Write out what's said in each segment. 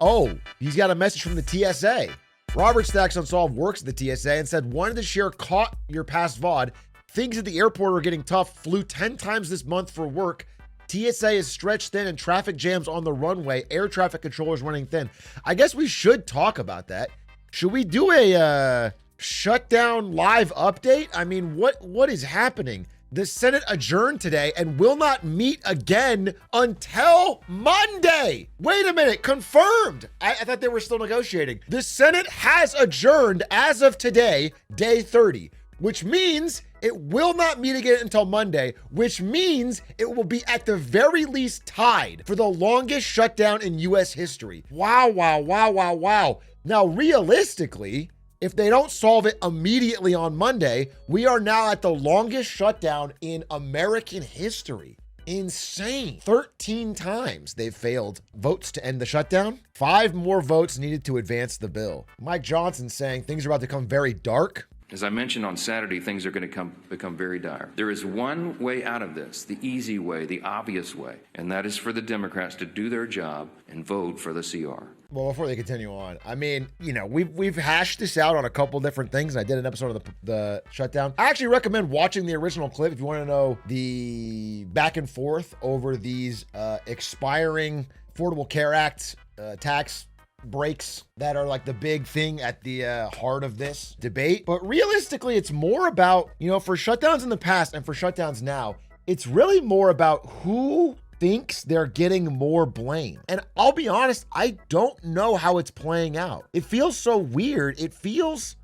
Oh, he's got a message from the TSA. Robert Stacks Unsolved works at the TSA and said, wanted to share caught your past VOD. Things at the airport are getting tough. Flew 10 times this month for work. TSA is stretched thin and traffic jams on the runway. Air traffic controllers running thin. I guess we should talk about that. Should we do a shutdown live update? I mean, what is happening? The Senate adjourned today and will not meet again until Monday. Wait a minute, confirmed. I thought they were still negotiating. The Senate has adjourned as of today, day 30, which means it will not meet again until Monday, which means it will be at the very least tied for the longest shutdown in US history. Wow, wow, wow, wow, wow. Now, realistically, if they don't solve it immediately on Monday, we are now at the longest shutdown in American history. Insane. 13 times they've failed votes to end the shutdown. 5 more votes needed to advance the bill. Mike Johnson saying things are about to become very dark. As I mentioned on Saturday, things are going to become very dire. There is one way out of this, the easy way, the obvious way, and that is for the Democrats to do their job and vote for the CR. Well, before they continue on, I mean, you know, we've hashed this out on a couple different things. I did an episode of the shutdown. I actually recommend watching the original clip if you want to know the back and forth over these expiring Affordable Care Act tax breaks that are like the big thing at the heart of this debate. But realistically, it's more about, you know, for shutdowns in the past and for shutdowns now, it's really more about who thinks they're getting more blame. And I'll be honest, I don't know how it's playing out. It feels so weird. It feels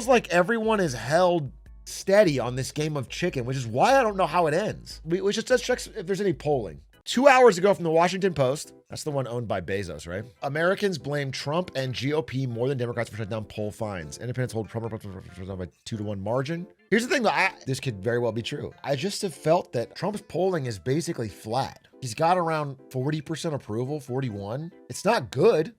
like everyone is held steady on this game of chicken, which is why I don't know how it ends. We should just check if there's any polling. 2 hours ago from the Washington Post, that's the one owned by Bezos, right? Americans blame Trump and GOP more than Democrats for shutting down poll finds. Independents hold Trump by 2-1 margin. Here's the thing, though, this could very well be true. I just have felt that Trump's polling is basically flat. He's got around 40% approval, 41. It's not good.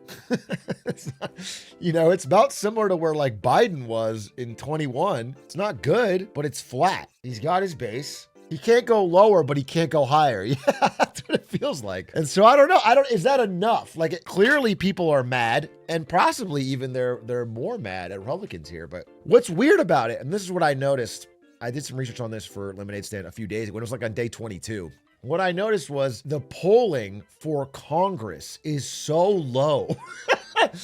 It's not, you know, it's about similar to where like Biden was in 21. It's not good, but it's flat. He's got his base. He can't go lower, but he can't go higher. Yeah, that's what it feels like. And so I don't know. Is that enough? Like, clearly people are mad, and possibly even they're more mad at Republicans here. But what's weird about it, and this is what I noticed, I did some research on this for Lemonade Stand a few days ago. It was like on day 22. What I noticed was the polling for Congress is so low.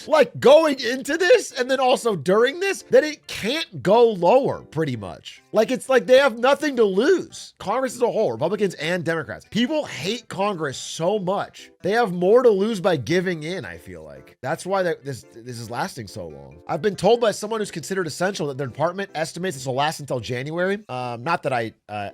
Like going into this and then also during this, that it can't go lower pretty much. Like it's like they have nothing to lose. Congress as a whole, Republicans and Democrats. People hate Congress so much. They have more to lose by giving in, I feel like. That's why this is lasting so long. I've been told by someone who's considered essential that their department estimates this will last until January. Not that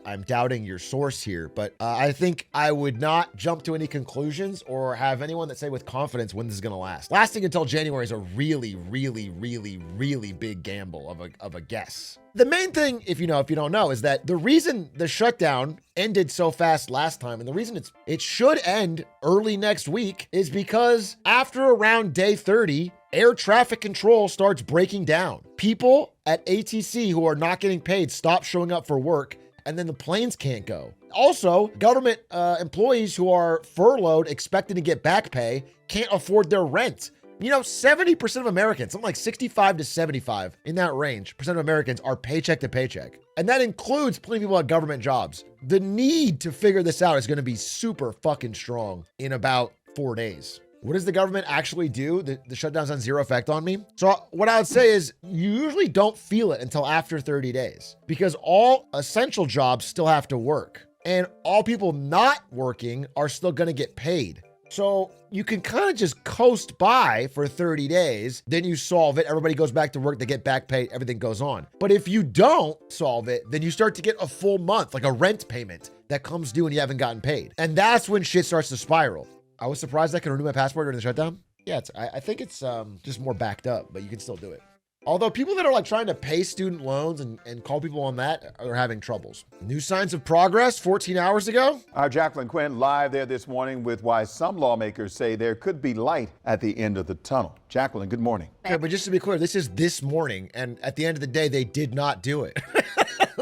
I'm doubting your source here, but I think I would not jump to any conclusions or have anyone that say with confidence when this is going to last. Lasting until January is a really, really, really, really big gamble of a guess. The main thing, if you don't know, is that the reason the shutdown ended so fast last time, and the reason it should end early next week, is because after around day 30, air traffic control starts breaking down. People at ATC who are not getting paid stop showing up for work, and then the planes can't go. Also, government employees who are furloughed, expected to get back pay, can't afford their rent. You know, 70% of Americans, something like 65 to 75 in that range, percent of Americans are paycheck to paycheck. And that includes plenty of people at government jobs. The need to figure this out is going to be super fucking strong in about 4 days. What does the government actually do? The shutdown's on zero effect on me. So what I would say is you usually don't feel it until after 30 days because all essential jobs still have to work and all people not working are still going to get paid. So you can kind of just coast by for 30 days, then you solve it, everybody goes back to work, they get back pay, everything goes on. But if you don't solve it, then you start to get a full month, like a rent payment that comes due and you haven't gotten paid. And that's when shit starts to spiral. I was surprised I could renew my passport during the shutdown. Yeah, I think it's just more backed up, but you can still do it. Although people that are like trying to pay student loans and call people on that are having troubles. New signs of progress 14 hours ago. Our Jacqueline Quinn live there this morning with why some lawmakers say there could be light at the end of the tunnel. Jacqueline, good morning. Okay, but just to be clear, this is this morning, and at the end of the day, they did not do it.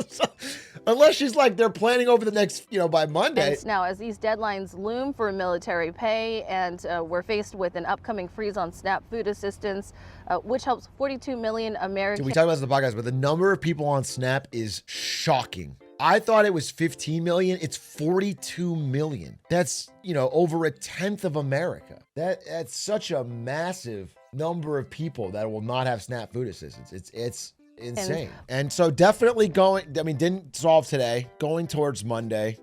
So, Unless she's like, they're planning over the next, by Monday. And now, as these deadlines loom for military pay, and we're faced with an upcoming freeze on SNAP food assistance, which helps 42 million Americans. We talked about this in the podcast, but the number of people on SNAP is shocking. I thought it was 15 million. It's 42 million. That's, over a tenth of America. That's such a massive number of people that will not have SNAP food assistance. It's insane. And so definitely didn't solve today, going towards Monday.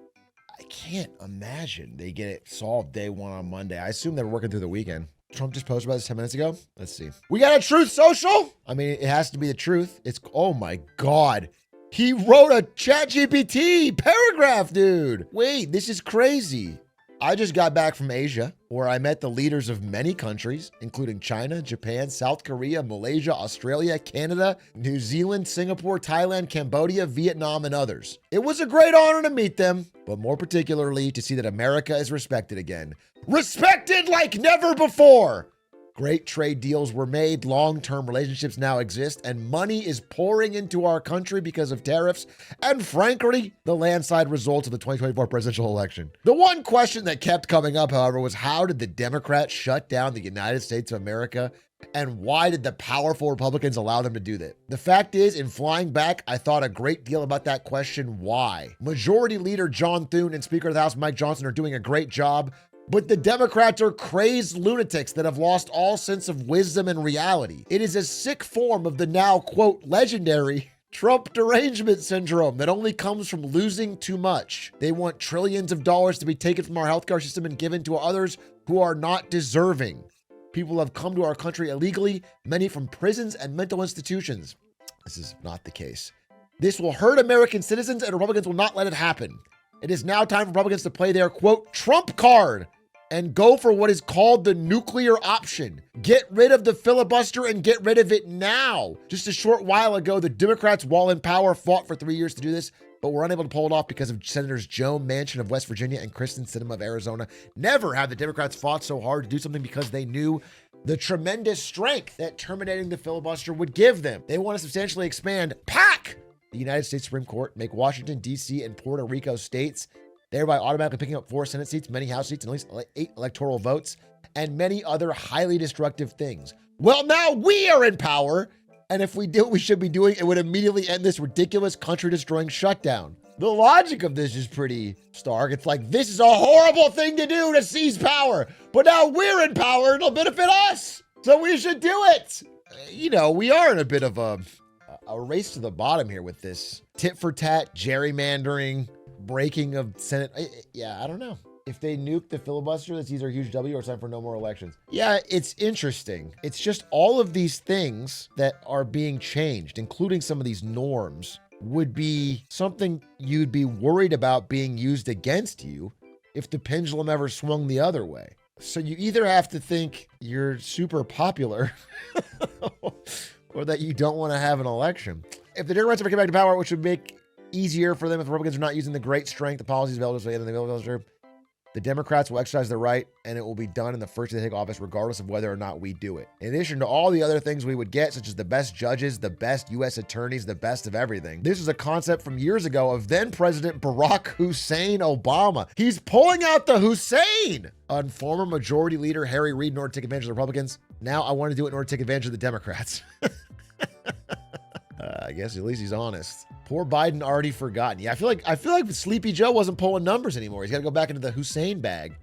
I can't imagine they get it solved day one on Monday. I assume they're working through the weekend. Trump just posted about this 10 minutes ago. Let's see. We got a Truth Social. I mean, it has to be the truth. Oh my God. He wrote a ChatGPT paragraph, dude. Wait, this is crazy. I just got back from Asia, where I met the leaders of many countries, including China, Japan, South Korea, Malaysia, Australia, Canada, New Zealand, Singapore, Thailand, Cambodia, Vietnam, and others. It was a great honor to meet them, but more particularly to see that America is respected again. Respected like never before! Great trade deals were made, long-term relationships now exist, and money is pouring into our country because of tariffs and, frankly, the landslide results of the 2024 presidential election. The one question that kept coming up, however, was how did the Democrats shut down the United States of America, and why did the powerful Republicans allow them to do that? The fact is, in flying back, I thought a great deal about that question, why? Majority Leader John Thune and Speaker of the House Mike Johnson are doing a great job, but the Democrats are crazed lunatics that have lost all sense of wisdom and reality. It is a sick form of the now, quote, legendary Trump derangement syndrome that only comes from losing too much. They want trillions of dollars to be taken from our healthcare system and given to others who are not deserving. People have come to our country illegally, many from prisons and mental institutions. This is not the case. This will hurt American citizens, and Republicans will not let it happen. It is now time for Republicans to play their, quote, Trump card and go for what is called the nuclear option. Get rid of the filibuster and get rid of it now. Just a short while ago, the Democrats, while in power, fought for 3 years to do this, but were unable to pull it off because of Senators Joe Manchin of West Virginia and Kristen Sinema of Arizona. Never have the Democrats fought so hard to do something because they knew the tremendous strength that terminating the filibuster would give them. They want to substantially expand the United States Supreme Court, make Washington, D.C. and Puerto Rico states, thereby automatically picking up 4 Senate seats, many House seats, and at least 8 electoral votes, and many other highly destructive things. Well, now we are in power, and if we do what we should be doing, it would immediately end this ridiculous country-destroying shutdown. The logic of this is pretty stark. It's like, this is a horrible thing to do to seize power, but now we're in power, it'll benefit us, so we should do it. We are in a bit of a race to the bottom here with this tit-for-tat gerrymandering, breaking of Senate. I don't know. If they nuke the filibuster, that's either a huge W or it's time for no more elections. Yeah, it's interesting. It's just all of these things that are being changed, including some of these norms, would be something you'd be worried about being used against you if the pendulum ever swung the other way. So you either have to think you're super popular or that you don't want to have an election. If the Democrats ever come back to power, which would make easier for them if Republicans are not using the great strength of policies available to them in the filibuster, the Democrats will exercise their right, and it will be done in the first day they take office, regardless of whether or not we do it. In addition to all the other things we would get, such as the best judges, the best U.S. attorneys, the best of everything. This is a concept from years ago of then President Barack Hussein Obama. He's pulling out the Hussein on former Majority Leader Harry Reid in order to take advantage of the Republicans. Now I want to do it in order to take advantage of the Democrats. I guess at least he's honest. Poor Biden already forgotten. Yeah, I feel like Sleepy Joe wasn't pulling numbers anymore. He's got to go back into the Hussein bag.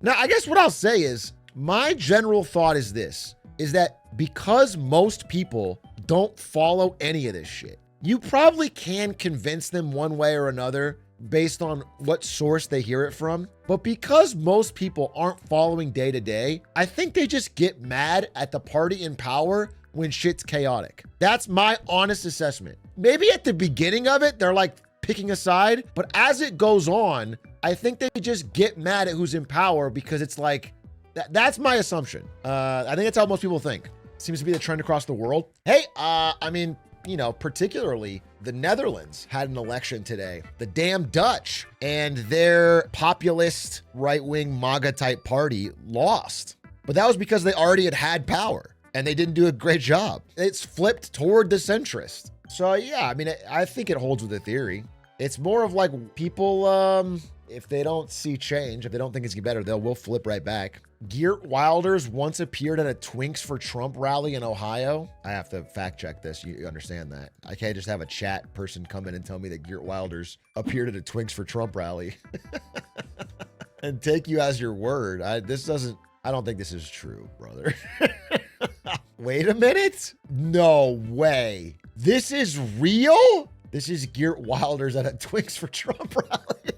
Now, I guess what I'll say is, my general thought is this, is that because most people don't follow any of this shit, you probably can convince them one way or another based on what source they hear it from. But because most people aren't following day to day, I think they just get mad at the party in power when shit's chaotic. That's my honest assessment. Maybe at the beginning of it, they're like picking a side, but as it goes on, I think they just get mad at who's in power because it's like, that's my assumption. I think that's how most people think. Seems to be the trend across the world. Hey, particularly the Netherlands had an election today. The damn Dutch and their populist right-wing MAGA type party lost. But that was because they already had power and they didn't do a great job. It's flipped toward the centrist. So yeah, I think it holds with the theory. It's more of like people, if they don't see change, if they don't think it's getting better, will flip right back. Geert Wilders once appeared at a Twinks for Trump rally in Ohio. I have to fact check this. You understand that. I can't just have a chat person come in and tell me that Geert Wilders appeared at a Twinks for Trump rally and take you as your word. I don't think this is true, brother. Wait a minute. No way. This is real? This is Geert Wilders at a Twinks for Trump rally.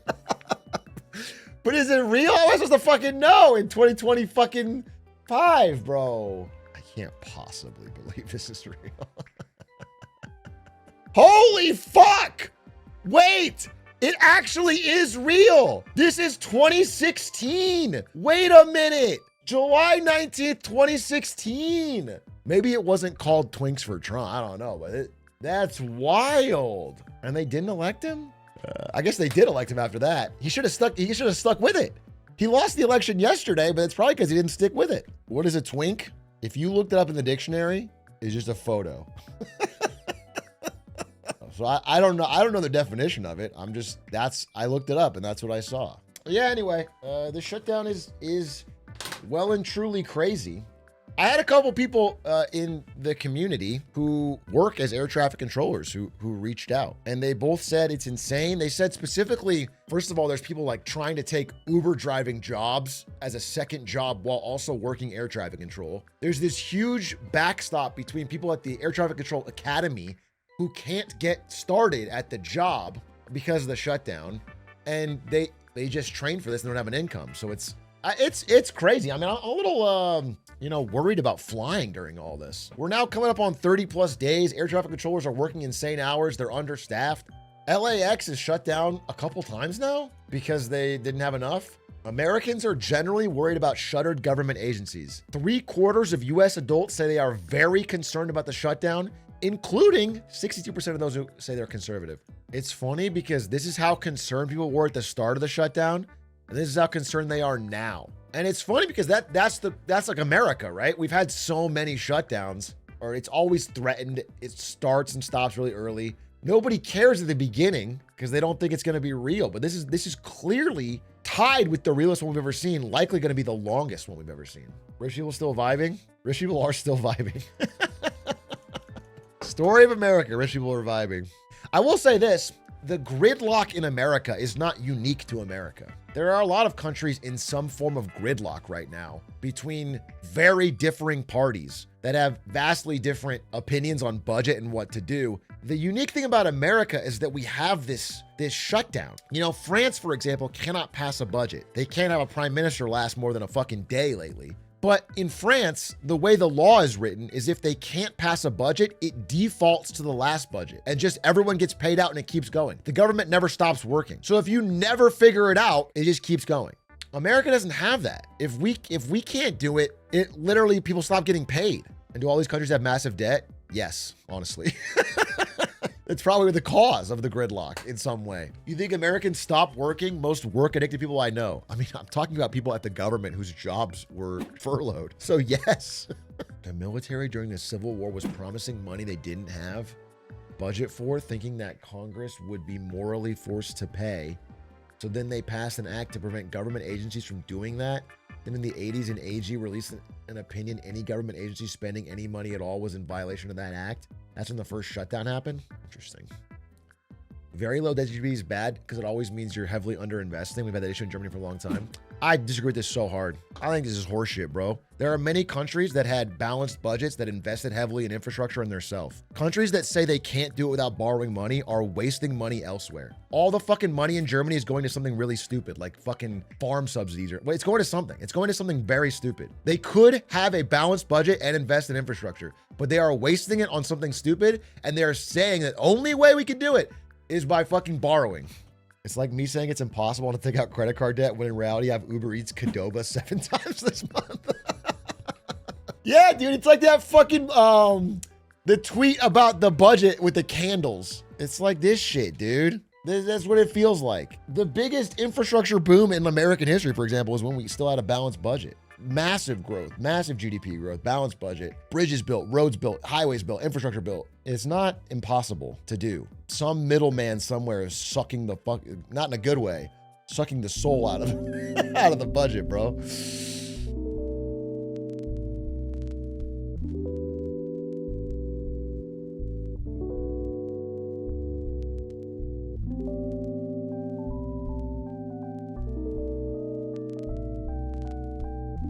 But is it real? How am I supposed to fucking know in 2025, bro? I can't possibly believe this is real. Holy fuck! Wait! It actually is real. This is 2016. Wait a minute. July 19th, 2016. Maybe it wasn't called Twinks for Trump. I don't know, but that's wild. And they didn't elect him? I guess they did elect him after that. He should have stuck with it. He lost the election yesterday, but it's probably because he didn't stick with it. What is a twink? If you looked it up in the dictionary, it's just a photo. So I don't know. I don't know the definition of it. I looked it up and that's what I saw. Yeah, anyway, the shutdown is well and truly crazy. I had a couple people in the community who work as air traffic controllers who reached out, and they both said it's insane. They said specifically, first of all, there's people like trying to take Uber driving jobs as a second job while also working air traffic control. There's this huge backstop between people at the Air Traffic Control Academy who can't get started at the job because of the shutdown, and they just train for this and don't have an income. So it's crazy. I mean, I'm a little worried about flying during all this. We're now coming up on 30 plus days. Air traffic controllers are working insane hours. They're understaffed. LAX is shut down a couple times now because they didn't have enough. Americans are generally worried about shuttered government agencies. 3/4 of US adults say they are very concerned about the shutdown, including 62% of those who say they're conservative. It's funny because this is how concerned people were at the start of the shutdown, and this is how concerned they are now. And it's funny because that's like America, right? We've had so many shutdowns, or it's always threatened. It starts and stops really early. Nobody cares at the beginning because they don't think it's going to be real. But this is clearly tied with the realest one we've ever seen, likely going to be the longest one we've ever seen. Rich people still vibing? Rich people are still vibing. Story of America, rich people are vibing. I will say this. The gridlock in America is not unique to America. There are a lot of countries in some form of gridlock right now between very differing parties that have vastly different opinions on budget and what to do. The unique thing about America is that we have this shutdown. You know, France, for example, cannot pass a budget. They can't have a prime minister last more than a fucking day lately. But in France, the way the law is written is if they can't pass a budget, it defaults to the last budget and just everyone gets paid out and it keeps going. The government never stops working. So if you never figure it out, it just keeps going. America doesn't have that. If we can't do it, it literally people stop getting paid. And do all these countries have massive debt? Yes, honestly. It's probably the cause of the gridlock in some way. You think Americans stop working? Most work-addicted people I know. I mean, I'm talking about people at the government whose jobs were furloughed. So yes. The military during the Civil War was promising money they didn't have budget for, thinking that Congress would be morally forced to pay. So then they passed an act to prevent government agencies from doing that. Then in the 80s, an AG released an opinion any government agency spending any money at all was in violation of that act. That's when the first shutdown happened. Interesting. Very low debt GDP is bad because it always means you're heavily underinvesting. We've had that issue in Germany for a long time. I disagree with this so hard. I think this is horseshit, bro. There are many countries that had balanced budgets that invested heavily in infrastructure and theirself. Countries that say they can't do it without borrowing money are wasting money elsewhere. All the fucking money in Germany is going to something really stupid, like fucking farm subsidies. It's going to something. It's going to something very stupid. They could have a balanced budget and invest in infrastructure, but they are wasting it on something stupid, and they're saying that only way we can do it is by fucking borrowing. It's like me saying it's impossible to take out credit card debt when in reality I have Uber Eats Qdoba 7 times this month. Yeah, dude, it's like that fucking, the tweet about the budget with the candles. It's like this shit, dude. That's what it feels like. The biggest infrastructure boom in American history, for example, is when we still had a balanced budget. massive growth, massive GDP growth, balanced budget, bridges built, roads built, highways built, infrastructure built. It's not impossible to do. Some middleman somewhere is sucking the fuck, not in a good way, sucking the soul out of out of the budget, bro.